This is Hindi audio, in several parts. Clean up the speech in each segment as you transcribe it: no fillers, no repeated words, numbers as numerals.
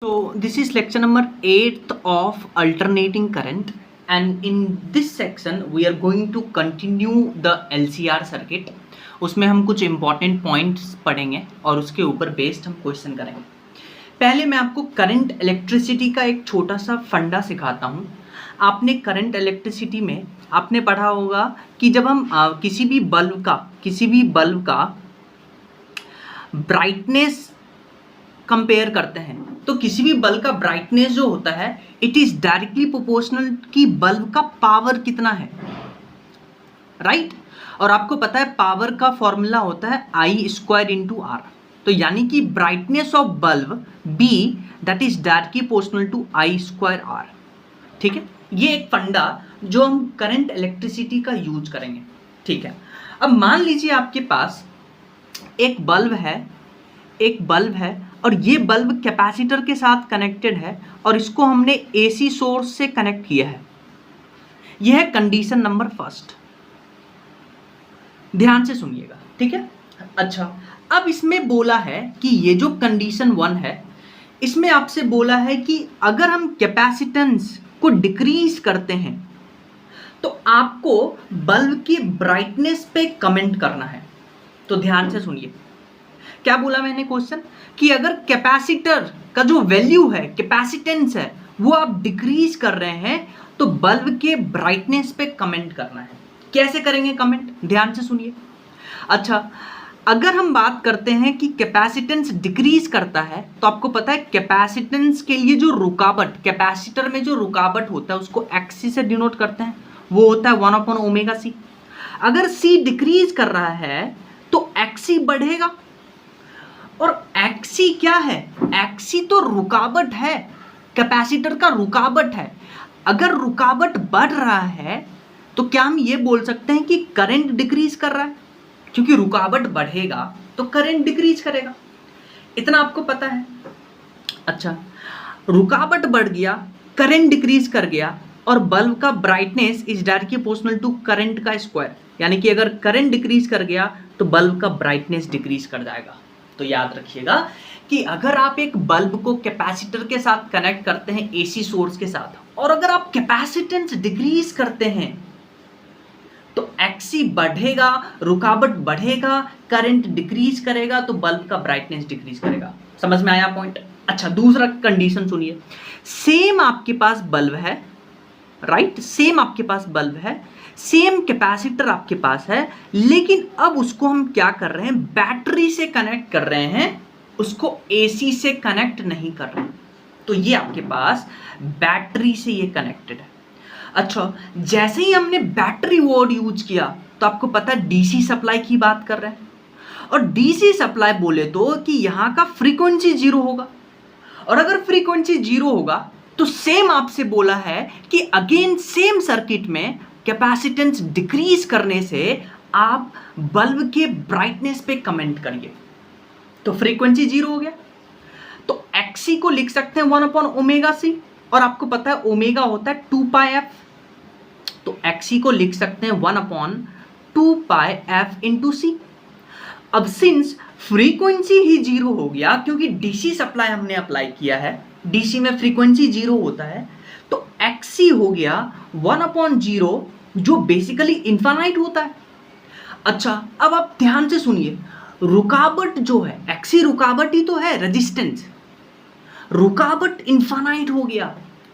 So this is lecture number 8 of alternating current, and in this section we are going to continue the LCR circuit. उसमें हम कुछ important points पढ़ेंगे और उसके ऊपर बेस्ड हम क्वेश्चन करेंगे। पहले मैं आपको करंट इलेक्ट्रिसिटी का एक छोटा सा फंडा सिखाता हूँ। आपने करंट इलेक्ट्रिसिटी में आपने पढ़ा होगा कि जब हम किसी भी बल्ब का ब्राइटनेस कंपेयर करते हैं तो किसी भी बल्ब का ब्राइटनेस जो होता है इट इज डायरेक्टली प्रोपोर्शनल कि बल्ब का पावर कितना है, राइट। और आपको पता है पावर का फॉर्मूला होता है I स्क्वायर इंटू आर। तो यानी कि brightness of bulb B that is directly proportional to I square R. ठीक है, ये एक फंडा जो हम करंट इलेक्ट्रिसिटी का यूज करेंगे। ठीक है, अब मान लीजिए आपके पास एक बल्ब है और ये बल्ब कैपेसिटर के साथ कनेक्टेड है और इसको हमने AC सोर्स से कनेक्ट किया है। यह है कंडीशन नंबर फर्स्ट, ध्यान से सुनिएगा, ठीक है। अच्छा, अब इसमें बोला है कि ये जो कंडीशन 1 है इसमें आपसे बोला है कि अगर हम कैपेसिटेंस को डिक्रीज करते हैं तो आपको बल्ब की ब्राइटनेस पे कमेंट करना है। तो ध्यान से सुनिए, क्या बोला मैंने क्वेश्चन कि अगर कैपेसिटर का जो वैल्यू है, कैपेसिटेंस है, वो आप डिक्रीज कर रहे हैं तो बल्ब के ब्राइटनेस पे कमेंट करना है। कैसे करेंगे कमेंट, ध्यान से सुनिए। अच्छा, अगर हम बात करते हैं कि कैपेसिटेंस डिक्रीज करता है तो आपको पता है कैपेसिटेंस के लिए जो रुकावट, कैपेसिटर में जो रुकावट होता है उसको XC से डिनोट करते हैं, वो होता है 1/ωc। अगर C डिक्रीज कर रहा है तो XC बढ़ेगा, और XC क्या है, XC तो रुकावट है, कैपेसिटर का रुकावट है। अगर रुकावट बढ़ रहा है तो क्या हम ये बोल सकते हैं कि करंट डिक्रीज कर रहा है, क्योंकि रुकावट बढ़ेगा तो करंट डिक्रीज करेगा। इतना आपको पता है। अच्छा, रुकावट बढ़ गया, करंट डिक्रीज कर गया और बल्ब का brightness is directly proportional to current का स्क्वायर, यानी कि अगर करंट डिक्रीज कर गया तो बल्ब का ब्राइटनेस डिक्रीज कर जाएगा। तो याद रखिएगा कि अगर आप एक बल्ब को कैपेसिटर के साथ कनेक्ट करते हैं AC सोर्स के साथ, और अगर आप कैपेसिटेंस डिक्रीज करते हैं तो XC बढ़ेगा, रुकावट बढ़ेगा, करंट डिक्रीज करेगा तो बल्ब का ब्राइटनेस डिक्रीज करेगा। समझ में आया पॉइंट। अच्छा, दूसरा कंडीशन सुनिए। सेम आपके पास बल्ब है, राइट, सेम आपके पास बल्ब है, सेम कैपेसिटर आपके पास है, लेकिन अब उसको हम क्या कर रहे हैं, बैटरी से कनेक्ट कर रहे हैं, उसको AC से कनेक्ट नहीं कर रहे हैं। तो ये आपके पास बैटरी से ये कनेक्टेड है। अच्छा, जैसे ही हमने बैटरी वर्ड यूज किया तो आपको पता है DC सप्लाई की बात कर रहे हैं, और DC सप्लाई बोले तो कि यहाँ का फ्रीक्वेंसी 0 होगा, और अगर फ्रीक्वेंसी 0 होगा तो सेम आपसे बोला है कि अगेन सेम सर्किट में कैपेसिटेंस डिक्रीज करने से आप बल्ब के ब्राइटनेस पे कमेंट करिए। तो फ्रीक्वेंसी 0 हो गया तो XC को लिख सकते हैं 1/ωc, और आपको पता है ओमेगा होता है 2πf, तो XC को लिख सकते हैं 1/2πf इंटू C। अब सिंस फ्रीक्वेंसी ही 0 हो गया, क्योंकि DC सप्लाई हमने अप्लाई किया है, DC में फ्रीक्वेंसी 0 होता है, तो XC हो गया 1/0 जो बेसिकली इन्फानाइट होता है। अच्छा, अब आप ध्यान से सुनिए, रुकावट जो है, XC रुकावट ही तो है, रेजिस्टेंस, रुकावट इन्फानाइट हो गया,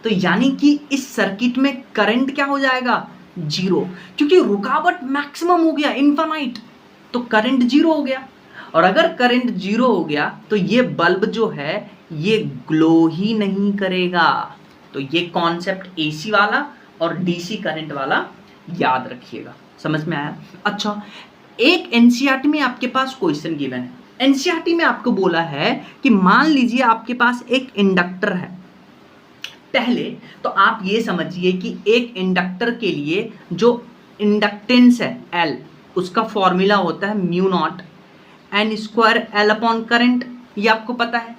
तो यानी कि इस सर्किट में करंट क्या हो जाएगा, 0, क्योंकि रुकावट मैक्सिमम हो गया, इन्फानाइट, तो करंट 0 हो गया। और अगर करंट 0 हो गया तो ये बल्ब जो है ये ग्लो ही नहीं करेगा। तो ये कॉन्सेप्ट AC वाला और DC करंट वाला याद रखिएगा। समझ में आया। अच्छा, एक NCERT में आपके पास क्वेश्चन गिवन है। NCERT में आपको बोला है कि मान लीजिए आपके पास एक इंडक्टर है। पहले तो आप ये समझिए कि एक इंडक्टर के लिए जो इंडक्टेंस है L, उसका फॉर्मूला होता है μ0 N square L upon current, ये आपको पता है।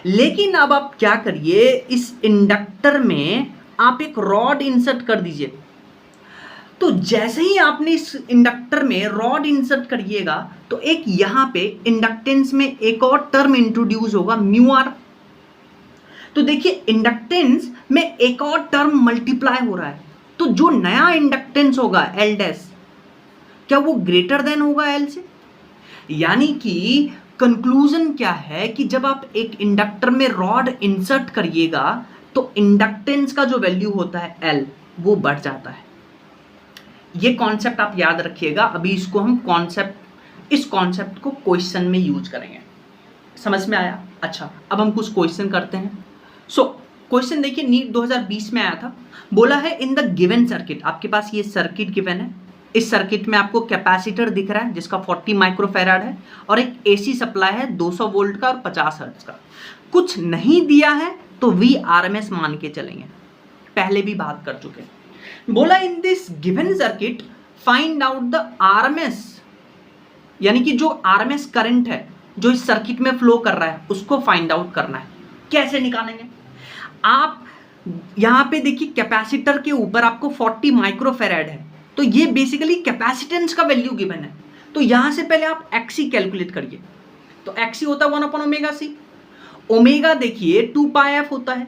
लेकिन अब आप क्या करिए, इस इंडक्टर में आप एक रॉड इंसर्ट कर दीजिए। तो जैसे ही आपने इस इंडक्टर में रॉड इंसर्ट करिएगा तो एक यहाँ पे इंडक्टेंस में एक और टर्म इंट्रोड्यूस होगा μr। तो देखिए इंडक्टेंस में एक और टर्म मल्टीप्लाई हो रहा है, तो जो नया इंडक्टेंस होगा एल डैश, क्या वो ग्रेटर देन होगा एल से? यानी कि कंक्लूजन क्या है कि जब आप एक इंडक्टर में रॉड इंसर्ट करिएगा तो इंडक्टेंस का जो वैल्यू होता है एल वो बढ़ जाता है। ये कॉन्सेप्ट आप याद रखिएगा। अभी इसको हम इस कॉन्सेप्ट को क्वेश्चन में यूज करेंगे। समझ में आया? अच्छा, अब हम कुछ क्वेश्चन करते हैं। क्वेश्चन देखिए, नीट 2020 में आया था। बोला है इन द गिवन सर्किट, आपके पास ये सर्किट गिवन है। इस सर्किट में आपको कैपेसिटर दिख रहा है जिसका 40 माइक्रोफैराड है और एक एसी सप्लाई है 200 वोल्ट का और 50 हर्ट्ज का। कुछ नहीं दिया है तो VRMS मान के चलेंगे, पहले भी बात कर चुके हैं। बोला in this given circuit find out the RMS, यानी कि जो RMS करंट है जो इस सर्किट में फ्लो कर रहा है उसको फाइंड आउट करना है। कैसे निकालेंगे? आप यहां पे देखिए कैपेसिटर के ऊपर आपको 40 माइक्रोफैराड है, तो ये बेसिकली कैपेसिटेंस का वैल्यू गिवन है। तो यहां से पहले आप XC कैलकुलेट करिए। तो XC होता है 1/ωc। ओमेगा देखिए 2πf होता है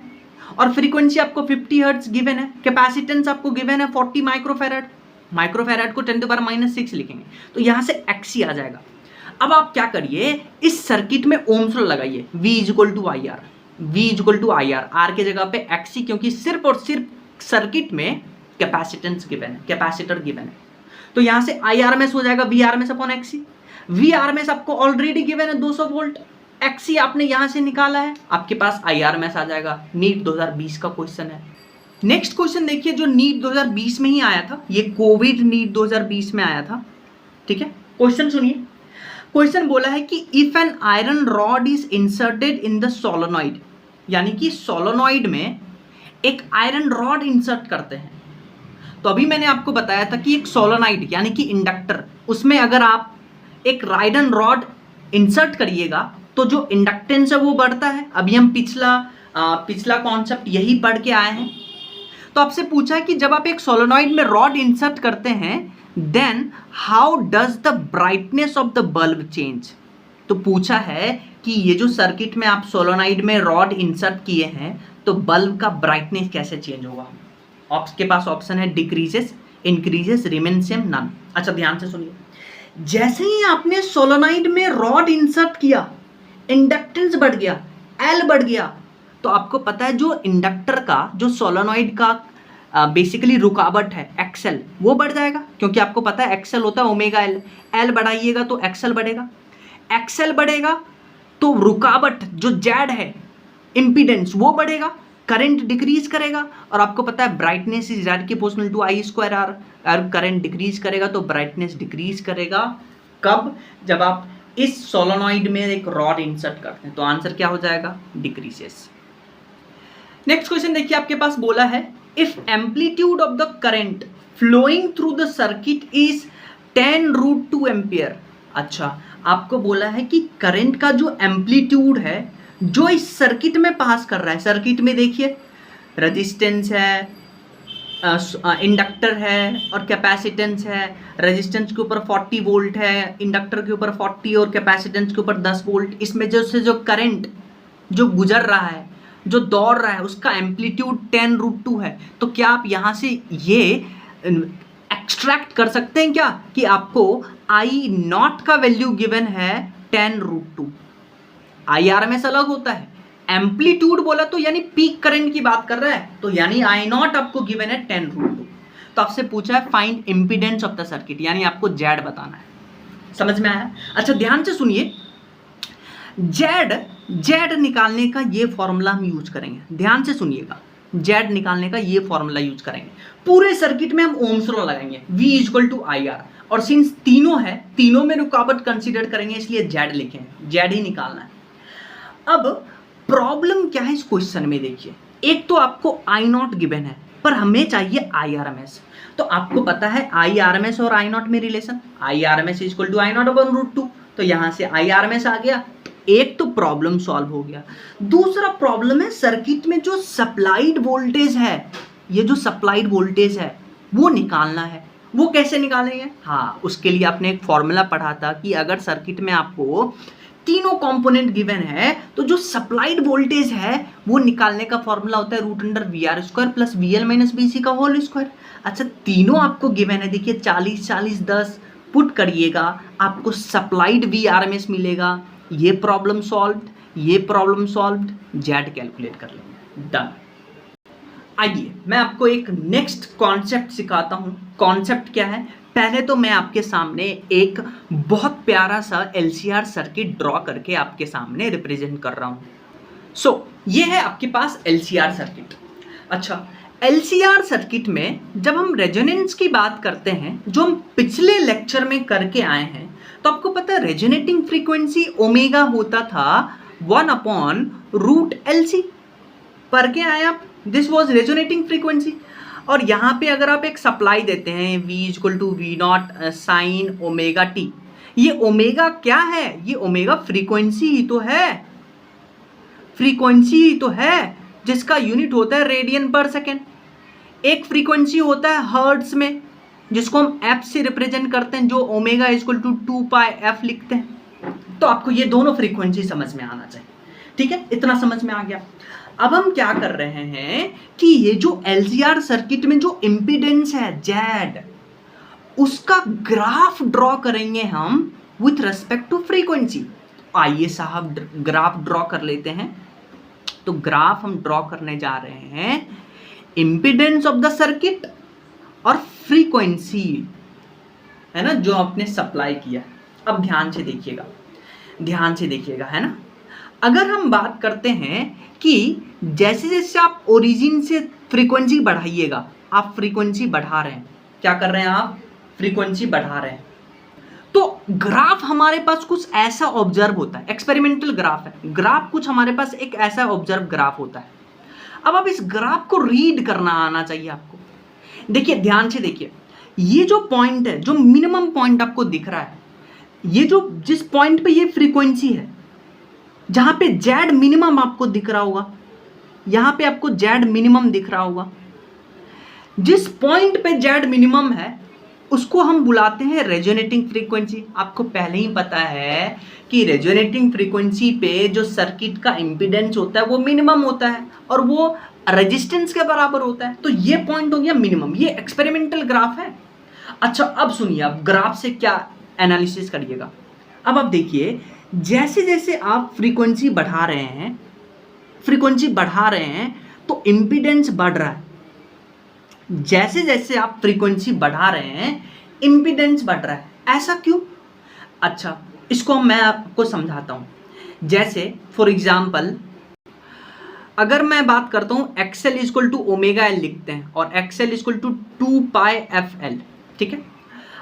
और फ्रीक्वेंसी आपको 50 हर्ट्ज गिवन है। कैपेसिटेंस आपको गिवन है 40 माइक्रोफैराड। माइक्रोफैराड को 10⁻⁶ लिखेंगे, तो यहां से XC आ जाएगा। अब आप क्या करिए, इस सर्किट में ओम्स लॉ लगाइए, V = IR। V = IR, R के जगह पे XC, क्योंकि सिर्फ और सिर्फ सर्किट में कैपेसिटेंस गिवन है, कैपेसिटर गिवन है। तो यहां से IRMS हो जाएगा VRMS/XC। VRMS आपको ऑलरेडी गिवन है 200 वोल्ट, XC आपने यहां से निकाला है, आपके पास IRMS आ जाएगा। नीट 2020 का क्वेश्चन है। नेक्स्ट क्वेश्चन देखिए जो नीट 2020 में ही आया था, ये कोविड नीट 2020 में आया था। ठीक है, क्वेश्चन सुनिए। क्वेश्चन बोला है कि if an iron rod is inserted in the solenoid, यानी कि सोलोनॉइड में एक आयरन रॉड इंसर्ट करते हैं। तो अभी मैंने आपको बताया था कि एक सोलोनॉइड यानी कि इंडक्टर, उसमें अगर आप एक आयरन रॉड इंसर्ट करिएगा तो जो इंडक्टेंस है वो बढ़ता है। अभी हम पिछला कॉन्सेप्ट यही पढ़ के आए हैं। तो आपसे पूछा है कि जब आप एक सोलोनॉइड में रॉड इंसर्ट करते हैं then how does the brightness of the bulb change. तो पूछा है कि ये जो सर्किट में आप सोलोनॉइड में रॉड इंसर्ट किए हैं तो बल्ब का ब्राइटनेस कैसे चेंज होगा। आपके पास ऑप्शन है decreases, increases, remain same, none. अच्छा ध्यान से सुनिए, जैसे ही आपने सोलोनॉइड में रॉड इंसर्ट किया इंडक्टेंस बढ़ गया, एल बढ़ गया। तो आपको पता है जो इंडक्टर का, जो सोलोनॉइड का बेसिकली रुकावट है एक्सएल, वो बढ़ जाएगा, क्योंकि आपको पता है एक्सएल होता है ω/L। एल बढ़ाइएगा तो एक्सएल बढ़ेगा, एक्सएल बढ़ेगा तो रुकावट जो जेड है इम्पीडेंस वो बढ़ेगा, करंट डिक्रीज करेगा। और आपको पता है brightness is directly proportional to I²R। और करंट डिक्रीज करेगा तो ब्राइटनेस डिक्रीज करेगा। कब? जब आप इस सोलोनॉइड में एक रॉड इंसर्ट करते हैं। तो आंसर क्या हो जाएगा? डिक्रीजेस। नेक्स्ट क्वेश्चन देखिए, आपके पास बोला है if amplitude of the current flowing through the circuit is 10√2 ampere. अच्छा, आपको बोला है कि करंट का जो एम्पलीट्यूड है जो इस सर्किट में पास कर रहा है, सर्किट में देखिए रेजिस्टेंस है, इंडक्टर है और कैपेसिटेंस है। रेजिस्टेंस के ऊपर 40 वोल्ट है, इंडक्टर के ऊपर 40 और कैपेसिटेंस के ऊपर 10 वोल्ट। इसमें जो करंट जो गुजर रहा है, जो दौड़ रहा है, उसका एम्पलीट्यूड 10√2 है। तो क्या आप यहाँ से ये एक्सट्रैक्ट कर सकते हैं क्या कि आपको I0 का वैल्यू गिवन है 10√2। IRMS अलग होता है, एम्पलीट्यूड बोला तो यानी पीक करंट की बात कर रहा है, तो यानी I0 आपको गिवन है 10√2। तो आपसे पूछा है find impedance of the circuit, यानी आपको जेड बताना है। समझ में आया? अच्छा ध्यान से सुनिए, जेड निकालने का ये फॉर्मूला हम यूज करेंगे। ध्यान से सुनिएगा, जेड निकालने का ये फॉर्मूला यूज करेंगे। पूरे सर्किट में हम ओम्स लॉ लगाएंगे, V = IR। और सिंस तीनों है, तीनों में रुकावट कंसीडर करेंगे, इसलिए जेड लिखे, जेड ही निकालना है। अब प्रॉब्लम क्या है इस क्वेश्चन में देखिए, एक तो आपको I0 गिवन है पर हमें चाहिए IRMS। तो आपको पता है IRMS और I0 में रिलेशन, IRMS = I0/√2। तो यहां से IRMS आ गया, एक तो प्रॉब्लम सॉल्व हो गया। दूसरा प्रॉब्लम है सर्किट में जो सप्लाइड वोल्टेज है, ये जो सप्लाइड वोल्टेज है वो निकालना है। वो कैसे निकालेंगे? हाँ, उसके लिए आपने एक फॉर्मूला पढ़ा था कि अगर सर्किट में आपको तीनों कंपोनेंट गिवन है, तो जो सप्लाइड वोल्टेज है वो निकालने का फॉर्मूला होता है root under V R square plus V L minus B C का होल स्क्वायर। अच्छा, तीनों आपको गिवन है, देखिए 40 40 10 पुट करिएगा, आपको supplied V R M S मिलेगा। ये प्रॉब्लम सॉल्व्ड, ये प्रॉब्लम सॉल्व्ड, जेड कैलकुलेट कर लेंगे, डन। आइए मैं आपको एक नेक्स्ट कॉन्सेप्ट सिखाता हूं। कॉन्सेप्ट क्या है, पहले तो मैं आपके सामने एक बहुत प्यारा सा एलसीआर सर्किट ड्रॉ करके आपके सामने रिप्रेजेंट कर रहा हूं। सो ये है आपके पास एलसीआर सर्किट। अच्छा, एलसीआर सर्किट में जब हम रेजोनेंस की बात करते हैं, जो हम पिछले लेक्चर में करके आए हैं, तो आपको पता है रेजोनेटिंग फ्रीक्वेंसी ओमेगा होता था 1/√LC। पढ़ के आए आप, दिस वॉज रेजोनेटिंग फ्रीक्वेंसी। और यहाँ पे अगर आप एक सप्लाई देते हैं V = V0 sine omega T, ये ओमेगा क्या है, ये ओमेगा फ्रीक्वेंसी ही तो है, फ्रीक्वेंसी ही तो है जिसका यूनिट होता है रेडियन पर सेकेंड। एक फ्रीक्वेंसी होता है हर्ट्ज में, जिसको हम f से रिप्रेजेंट करते हैं, जो ओमेगा = 2πf लिखते हैं। तो आपको ये दोनों फ्रीक्वेंसी समझ में आना चाहिए, ठीक है, इतना समझ में आ गया। अब हम क्या कर रहे हैं कि ये जो एलसीआर सर्किट में जो इम्पीडेंस है जेड, उसका ग्राफ ड्रॉ करेंगे हम विथ रेस्पेक्ट टू फ्रीक्वेंसी। आइए साहब ग्राफ ड्रॉ कर लेते हैं। तो ग्राफ हम ड्रॉ करने जा रहे हैं इम्पीडेंस ऑफ द सर्किट और फ्रीक्वेंसी, है ना, जो आपने सप्लाई किया। अब ध्यान से देखिएगा, ध्यान से देखिएगा, है ना। अगर हम बात करते हैं कि जैसे जैसे आप ओरिजिन से फ्रीक्वेंसी बढ़ाइएगा, आप फ्रीक्वेंसी बढ़ा रहे हैं, क्या कर रहे हैं आप, फ्रीक्वेंसी बढ़ा रहे हैं, तो ग्राफ हमारे पास कुछ ऐसा ऑब्जर्व होता है, एक्सपेरिमेंटल ग्राफ है, ग्राफ कुछ हमारे पास एक ऐसा ऑब्जर्व ग्राफ होता है। अब आप इस ग्राफ को रीड करना आना चाहिए आपको। देखिए ध्यान से देखिए, ये जो पॉइंट है, जो मिनिमम पॉइंट आपको दिख रहा है, ये जो जिस पॉइंट पे ये फ्रीक्वेंसी है, जहां पे जेड मिनिमम आपको दिख रहा होगा, यहां पे आपको जेड मिनिमम दिख रहा होगा, जिस पॉइंट पे जेड मिनिमम है उसको हम बुलाते हैं रेजोनेटिंग फ्रीक्वेंसी। आपको पहले ही पता है कि रेजोनेटिंग फ्रीक्वेंसी पे जो सर्किट का इम्पीडेंस होता है वो मिनिमम होता है और वो रेजिस्टेंस के बराबर होता है। तो ये पॉइंट हो गया मिनिमम, ये एक्सपेरिमेंटल ग्राफ है। अच्छा, अब सुनिए, आप ग्राफ से क्या एनालिसिस करिएगा। अब आप देखिए, जैसे जैसे आप फ्रीक्वेंसी बढ़ा रहे हैं, फ्रीक्वेंसी बढ़ा रहे हैं तो इम्पीडेंस बढ़ रहा है। जैसे जैसे आप फ्रीक्वेंसी बढ़ा रहे हैं इम्पीडेंस बढ़ रहा है, ऐसा क्यों? अच्छा, इसको मैं आपको समझाता हूं। जैसे फॉर एग्जांपल अगर मैं बात करता हूं XL = ω/L लिखते हैं और XL = 2πfL, ठीक है।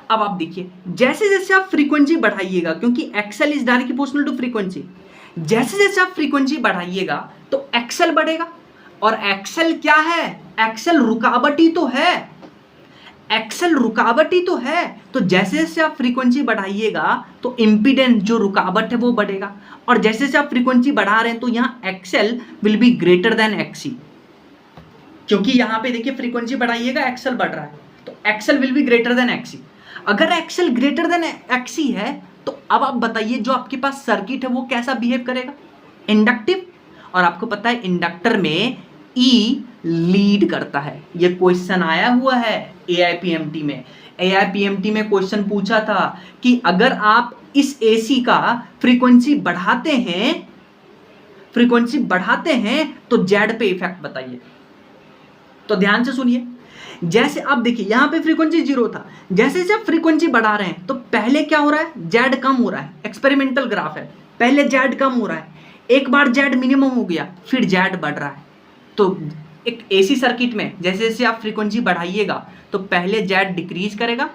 अब आप देखिए, जैसे जैसे आप फ्रीक्वेंसी बढ़ाइएगा, क्योंकि XL is directly proportional to frequency, जैसे जैसे आप फ्रीक्वेंसी बढ़ाइएगा तो XL बढ़ेगा। और XL क्या है, XL रुकावट ही तो है, XL रुकावट ही तो है। तो जैसे जैसे आप फ्रीक्वेंसी बढ़ाइएगा तो इम्पीडेंस जो रुकावट है वो बढ़ेगा, और जैसे जैसे आप फ्रीक्वेंसी बढ़ा रहे हैं तो यहाँ XL will be greater than XC, क्योंकि यहाँ पे देखिए फ्रीक्वेंसी बढ़ाइएगा XL बढ़ रहा है, तो XL will be greater than XC। अगर XL ग्रेटर देन XC है तो अब आप बताइए जो आपके पास सर्किट है वो कैसा बिहेव करेगा, इंडक्टिव। और आपको पता है इंडक्टर में E लीड करता है। ये क्वेश्चन आया हुआ है AIPMT में। AIPMT में क्वेश्चन पूछा था कि अगर आप इस AC का फ्रीक्वेंसी बढ़ाते हैं तो जेड पे इफेक्ट बताइए। तो ध्यान से सुनिए, जैसे आप देखिए यहाँ पे फ्रीक्वेंसी 0 था, जैसे जब फ्रीक्वेंसी बढ़ा रहे हैं तो पहले क्या हो रहा है, जेड कम हो रहा है। एक्सपेरिमेंटल ग्राफ है, पहले जेड कम हो रहा है, एक बार जेड मिनिमम हो गया, फिर जेड बढ़ रहा है। तो एक AC सर्किट में जैसे जैसे आप फ्रीक्वेंसी बढ़ाइएगा तो पहले जेड डिक्रीज करेगा,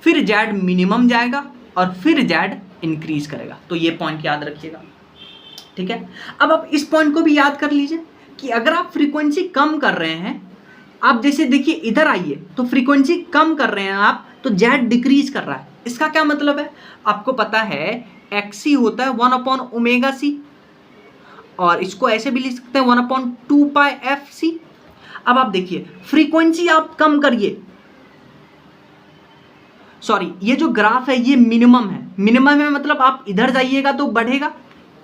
फिर जेड मिनिमम जाएगा और फिर जेड इंक्रीज करेगा। तो ये पॉइंट याद रखिएगा, ठीक है। अब आप इस पॉइंट को भी याद कर लीजिए कि अगर आप फ्रीक्वेंसी कम कर रहे हैं, आप जैसे देखिए इधर आइए तो फ्रीक्वेंसी कम कर रहे हैं आप, तो जेड डिक्रीज कर रहा है। इसका क्या मतलब है, आपको पता है XC होता है 1/ωc, और इसको ऐसे भी लिख सकते हैं 1/2πfc। अब आप देखिए फ्रीक्वेंसी आप कम करिए, सॉरी ये जो ग्राफ है ये मिनिमम है, मिनिमम है मतलब आप इधर जाइएगा तो बढ़ेगा,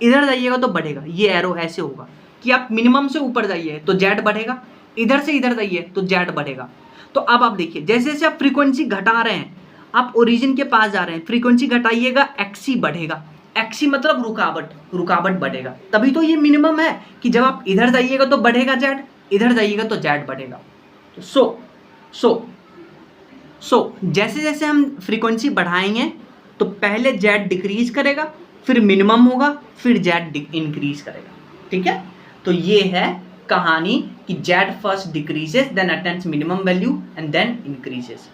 इधर जाइएगा तो बढ़ेगा, ये एरो ऐसे होगा कि आप मिनिमम से ऊपर जाइए तो जेड बढ़ेगा, इधर से इधर जाइए तो जेड बढ़ेगा। तो अब आप देखिए जैसे जैसे आप फ्रीक्वेंसी घटा रहे हैं, आप ओरिजिन के पास जा रहे हैं, फ्रीक्वेंसी घटाइएगा एक्सी बढ़ेगा, एक्सी मतलब रुकावट बढ़ेगा। तभी तो ये मिनिमम है कि जब आप इधर जाइएगा तो बढ़ेगा जेड, इधर जाइएगा तो जेड बढ़ेगा। सो जैसे जैसे हम फ्रीक्वेंसी बढ़ाएंगे तो पहले जेड डिक्रीज करेगा, फिर मिनिमम होगा, फिर जेड इंक्रीज करेगा। ठीक है, तो ये है कहानी कि Z first decreases then attends minimum value and then increases.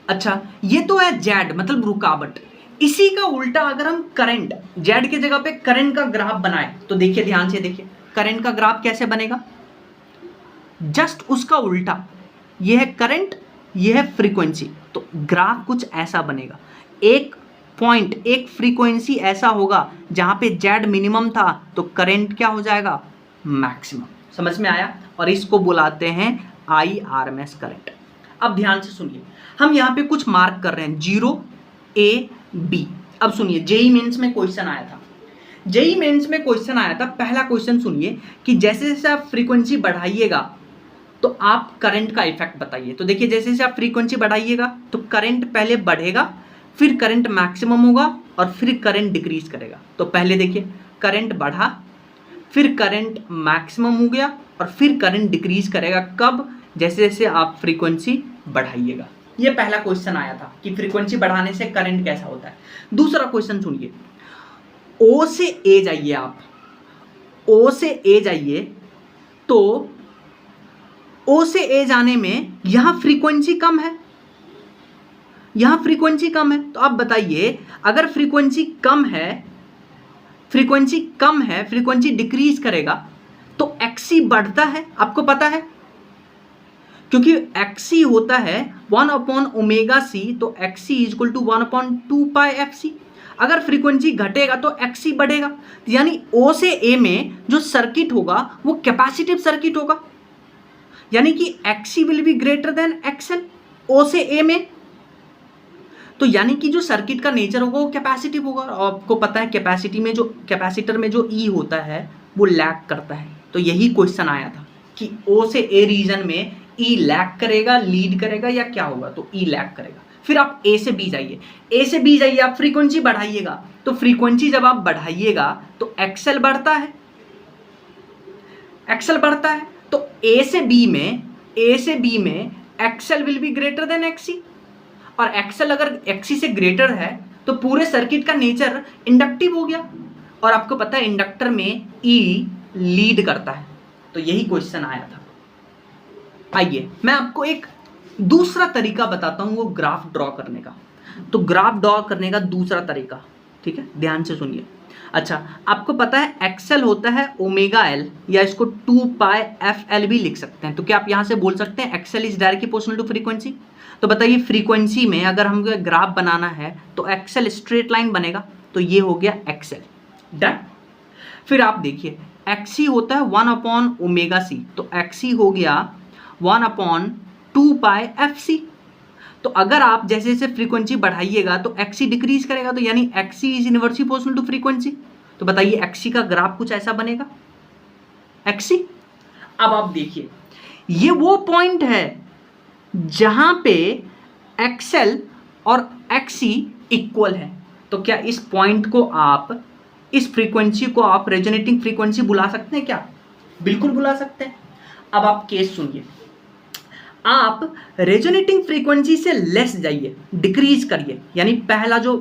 अच्छा, ये तो है जेड मतलब रुकावट। इसी का उल्टा अगर हम करंट, जेड की जगह पे करंट का ग्राफ बनाए तो देखिए, ध्यान से देखिए करंट का ग्राफ कैसे बनेगा, जस्ट उसका उल्टा। ये है करंट, ये है फ्रीक्वेंसी, तो ग्राफ कुछ ऐसा बनेगा। एक पॉइंट, एक फ्रीक्वेंसी ऐसा होगा जहां पे जेड मिनिमम था तो करंट क्या हो जाएगा, मैक्सिमम। समझ में आया? और इसको बुलाते हैं IRMS करंट। अब ध्यान से सुनिए, हम यहाँ पे कुछ मार्क कर रहे हैं 0 A B। अब सुनिए, जेई मेंस में क्वेश्चन आया था, जेई मेंस में क्वेश्चन आया था। पहला क्वेश्चन सुनिए कि जैसे जैसे आप फ्रीक्वेंसी बढ़ाइएगा तो आप करंट का इफेक्ट बताइए। तो देखिए जैसे जैसे आप फ्रीक्वेंसी बढ़ाइएगा तो करंट पहले बढ़ेगा, फिर करंट मैक्सिमम होगा और फिर करंट डिक्रीज करेगा। तो पहले देखिए करंट बढ़ा, फिर करंट मैक्सिमम हो गया और फिर करंट डिक्रीज करेगा। कब? जैसे जैसे आप फ्रीक्वेंसी बढ़ाइएगा। ये पहला क्वेश्चन आया था कि फ्रीक्वेंसी बढ़ाने से करंट कैसा होता है। दूसरा क्वेश्चन सुनिए, O से A जाइए आप, O से A जाइए तो O से A जाने में यहां फ्रीक्वेंसी कम है, यहां फ्रीक्वेंसी कम है। तो आप बताइए अगर फ्रीक्वेंसी कम है, फ्रीक्वेंसी डिक्रीज करेगा तो XC बढ़ता है, आपको पता है, क्योंकि XC होता है 1/ωc, तो XC इक्वल टू 1/2πfc। अगर फ्रीक्वेंसी घटेगा तो XC बढ़ेगा, यानी O से A में जो सर्किट होगा वो कैपेसिटिव सर्किट होगा, यानी कि XC will be greater than XL O से A में। तो यानी कि जो सर्किट का नेचर होगा वो कैपेसिटिव होगा। और आपको पता है कैपेसिटर में जो E होता है वो लैग करता है। तो यही क्वेश्चन आया था कि O से A रीजन में E लैग करेगा, लीड करेगा या क्या होगा, तो E लैग करेगा। फिर आप A से B जाइए, आप फ्रीक्वेंसी बढ़ाइएगा, तो फ्रीक्वेंसी जब आप बढ़ाइएगा तो XL बढ़ता है, तो A से B में XL will be greater than XC, और XL अगर XC से ग्रेटर है तो पूरे सर्किट का नेचर इंडक्टिव हो गया। और आपको पता है इंडक्टर में E लीड करता है। तो यही क्वेश्चन आया था। आइए मैं आपको एक दूसरा तरीका बताता हूं वो ग्राफ ड्रॉ करने का। तो ग्राफ ड्रॉ करने का दूसरा तरीका, ठीक है, ध्यान से सुनिए। अच्छा, आपको पता है XL होता है ω/L, या इसको 2πfL भी लिख सकते हैं। तो क्या आप यहां से बोल सकते हैं XL is directly proportional to frequency? तो बताइए फ्रीक्वेंसी में अगर हमको ग्राफ बनाना है तो XL स्ट्रेट लाइन बनेगा, तो ये हो गया XL। डन। फिर आप देखिए XC होता है 1/ωc, तो XC हो गया 1/2πfc। तो अगर आप जैसे जैसे फ्रीक्वेंसी बढ़ाइएगा तो XC डिक्रीज करेगा, तो यानी XC is inversely proportional to frequency. तो बताइए XC का ग्राफ कुछ ऐसा बनेगा, XC। अब आप देखिए ये वो पॉइंट है जहां पे XL और XC इक्वल है। तो क्या इस पॉइंट को आप, इस फ्रीक्वेंसी को आप रेजोनेटिंग फ्रीक्वेंसी बुला सकते हैं क्या? बिल्कुल बुला सकते हैं। अब आप केस सुनिए, आप रेजोनेटिंग फ्रीक्वेंसी से लेस जाइए, डिक्रीज करिए, यानी पहला जो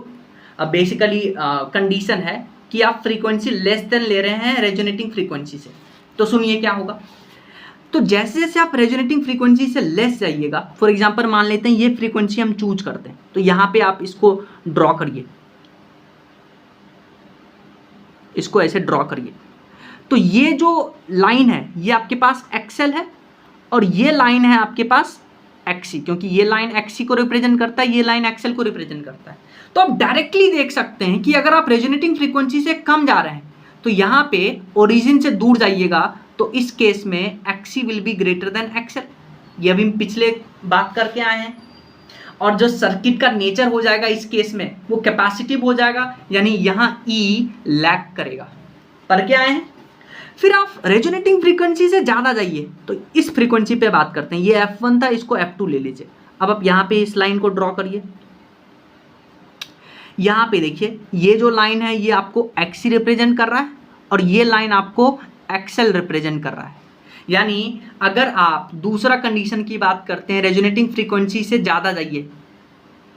बेसिकली कंडीशन है कि आप फ्रीक्वेंसी लेस देन ले रहे हैं रेजोनेटिंग फ्रीक्वेंसी से। तो सुनिए क्या होगा। तो जैसे जैसे आप रेजोनेटिंग फ्रीक्वेंसी से लेस जाइएगा, फॉर एग्जांपल मान लेते हैं ये फ्रीक्वेंसी हम चूज करते हैं, तो यहां पे आप इसको ड्रॉ करिए, इसको ऐसे ड्रॉ करिए। तो ये जो लाइन है ये आपके पास XL है और ये लाइन है आपके पास XC, क्योंकि ये लाइन XC को रिप्रेजेंट करता है, ये लाइन XL को रिप्रेजेंट करता है। तो आप डायरेक्टली देख सकते हैं कि अगर आप रेजोनेटिंग फ्रीक्वेंसी से कम जा रहे हैं तो यहाँ पे ओरिजिन से दूर जाइएगा, तो इस केस में XC will be greater than XL। ये अभी हम पिछले बात करके आए हैं। और जो सर्किट का नेचर हो जाएगा इस केस में वो कैपेसिटिव हो जाएगा, यानी यहाँ E लैग करेगा। पढ़ के आए हैं। फिर आप रेजोनेटिंग फ्रीक्वेंसी से ज़्यादा जाइए तो इस फ्रीक्वेंसी पे बात करते हैं। ये F1 था, इसको F2 ले लीजिए। अब आप यहाँ पे इस लाइन को ड्रॉ करिए। यहाँ पे देखिए ये जो लाइन है ये आपको XC रिप्रेजेंट कर रहा है और ये लाइन आपको XL रिप्रेजेंट कर रहा है। यानी अगर आप दूसरा कंडीशन की बात करते हैं, रेजोनेटिंग फ्रीक्वेंसी से ज़्यादा जाइए,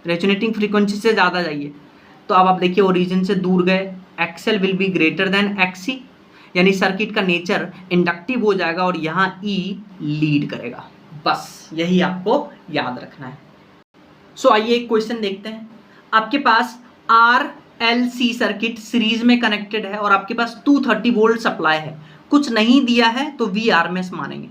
रेजोनेटिंग फ्रीक्वेंसी से ज़्यादा जाइए तो अब आप देखिए ओरिजिन से दूर गए, XL will be greater than XC, यानी सर्किट का नेचर इंडक्टिव हो जाएगा और यहाँ E लीड करेगा। बस यही आपको याद रखना है। सो आइए एक क्वेश्चन देखते हैं। आपके पास RLC सर्किट सीरीज में कनेक्टेड है और आपके पास 230 वोल्ट सप्लाई है, कुछ नहीं दिया है तो VRMS मानेंगे।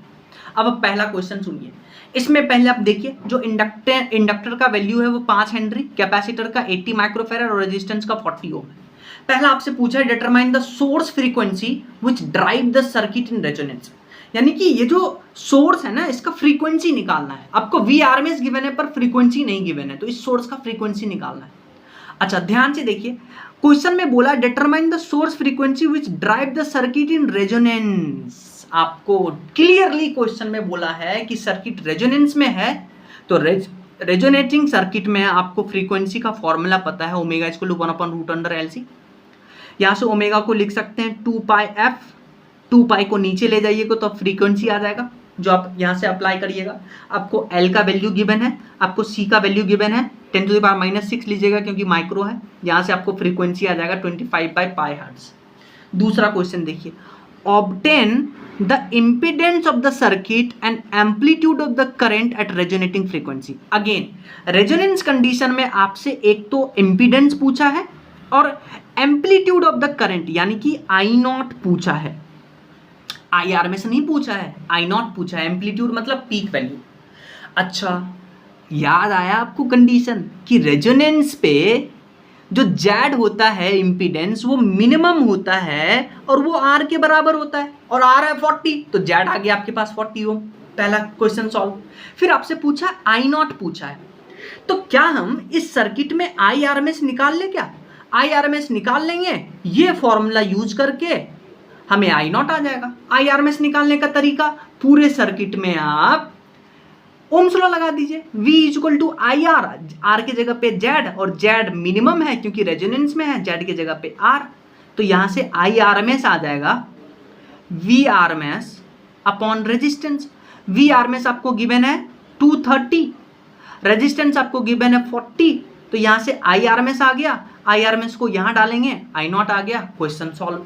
अब पहला क्वेश्चन सुनिए। इसमें पहले आप देखिए जो इंडक्टर का वैल्यू है वो 5 हेनरी, कैपेसिटर का 80 माइक्रोफैराड और रेजिस्टेंस का 40 ओम है। पहला आपसे पूछा है determine the source frequency which drive the circuit in resonance, यानी कि ये जो सोर्स है ना इसका फ्रीक्वेंसी निकालना है। आपको VRMS गिवन है पर फ्रीक्वेंसी नहीं गिवन है, तो इस सोर्स का फ्रीक्वेंसी निकालना है। अच्छा ध्यान से देखिए, क्वेश्चन में बोला determine the source frequency which drive the circuit in resonance. आपको क्लियरली क्वेश्चन में बोला है कि सर्किट रेजोनेंस में है, तो रेजोनेटिंग सर्किट में आपको फ्रीक्वेंसी का फॉर्मूला पता है, ओमेगा इक्वल टू 1/√LC। यहाँ से ओमेगा को लिख सकते हैं 2πf, 2π को नीचे ले जाइएगा तो फ्रीक्वेंसी आ जाएगा जो आप यहाँ से अप्लाई करिएगा। आपको L का वैल्यू गिवन है, आपको C का वैल्यू गिवन है, 10⁻⁻6 लीजिएगा क्योंकि माइक्रो है। यहाँ से आपको फ्रीक्वेंसी आ जाएगा 25/π हर्ट्ज। दूसरा क्वेश्चन देखिए, obtain the impedance of the circuit and amplitude of the current eight resonating frequency. Again resonance condition में आपसे एक तो इम्पीडेंस पूछा है और एम्पलीट्यूड ऑफ द करंट यानी कि I0 पूछा है, IRMS नहीं पूछा है, I0 पूछा है। एम्पलीट्यूड मतलब पीक वैल्यू। अच्छा याद आया आपको कंडीशन कि रेजोनेंस पे जो Z होता है इम्पीडेंस वो मिनिमम होता है और वो R के बराबर होता है और R है 40, तो Z आ गया आपके पास 40 ओम। पहला क्वेश्चन सॉल्व। फिर आपसे पूछा I0 पूछा है, तो क्या हम इस सर्किट में IRMS निकाल ले? क्या IRMS निकाल लेंगे? ये फॉर्मूला यूज करके हमें I0 आ जाएगा। IRMS निकालने का तरीका, पूरे सर्किट में आप ओम्स लॉ लगा दीजिए, V equal to IR, R के जगह पे Z और Z मिनिमम है क्योंकि रेजोनेंस में है, Z के जगह पे R, तो यहां से IRMS आ जाएगा VRMS अपॉन रेजिस्टेंस। VRMS आपको गिवन है 230, रेजिस्टेंस आपको गिवन है 40, तो यहां से IRMS आ गया। IRMS को यहां डालेंगे, I0 आ गया, क्वेश्चन सॉल्व।